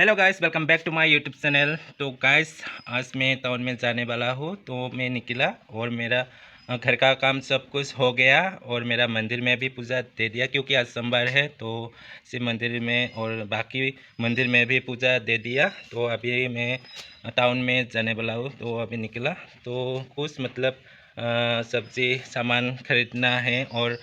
Hello guys, welcome back to my YouTube channel. तो guys, आज मैं टाउन में जाने वाला हूँ। तो मैं निकला और मेरा घर का काम सब कुछ हो गया और मेरा मंदिर में भी पूजा दे दिया, क्योंकि आज सोमवार है। तो शिव मंदिर में और बाकी मंदिर में भी पूजा दे दिया। तो अभी मैं टाउन में जाने वाला हूँ। तो अभी निकला तो कुछ मतलब सब्जी सामान खरीदना है और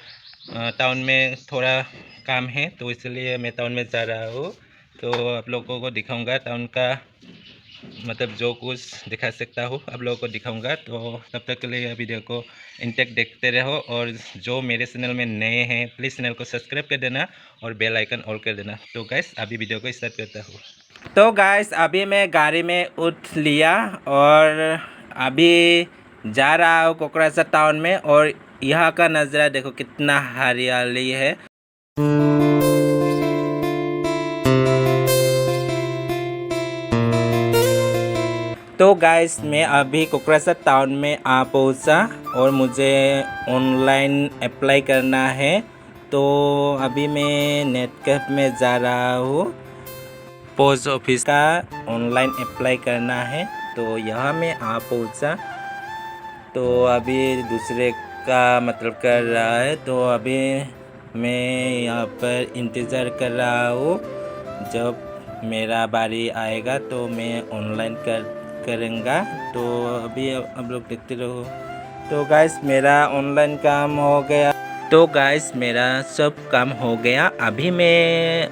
टाउन में थोड़ा काम है, तो इसलिए मैं टाउन में जा रहा हूँ। तो आप लोगों को दिखाऊंगा टाउन का, मतलब जो कुछ दिखा सकता हूँ आप लोगों को दिखाऊंगा। तो तब तक के लिए वीडियो को इंटेक्ट देखते रहो, और जो मेरे चैनल में नए हैं प्लीज़ चैनल को सब्सक्राइब कर देना और बेल आइकन ऑल कर देना। तो गाइस, अभी वीडियो को स्टार्ट करता हूँ। तो गाइस, अभी मैं गाड़ी में उठ लिया और अभी जा रहा हूँ कोकराझार टाउन में। और यहाँ का नज़ारा देखो, कितना हरियाली है। तो गाइस, मैं अभी कोकराझार टाउन में आ पहुँचा और मुझे ऑनलाइन अप्लाई करना है। तो अभी मैं नेट कैफ में जा रहा हूँ। पोस्ट ऑफिस का ऑनलाइन अप्लाई करना है। तो यहाँ मैं आ पहुँचा। तो अभी दूसरे का मतलब कर रहा है। तो अभी मैं यहाँ पर इंतज़ार कर रहा हूँ, जब मेरा बारी आएगा तो मैं ऑनलाइन करूँगा। तो अभी अब लोग देखते रहो। तो गाइस, मेरा ऑनलाइन काम हो गया। तो गाइस, मेरा सब काम हो गया। अभी मैं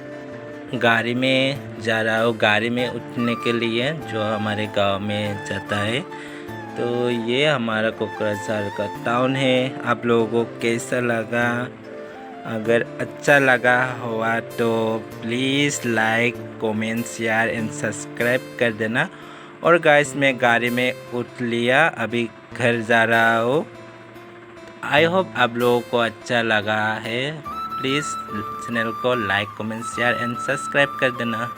गाड़ी में जा रहा हूँ, गाड़ी में उठने के लिए, जो हमारे गांव में जाता है। तो ये हमारा कोकराझार का टाउन है। आप लोगों को कैसा लगा? अगर अच्छा लगा हुआ तो please like, comment, share and subscribe कर देना। और गाइस, मैं गाड़ी में उठ लिया, अभी घर जा रहा हूँ। आई होप आप लोगों को अच्छा लगा है। प्लीज़ चैनल को like, comment, share and subscribe कर देना।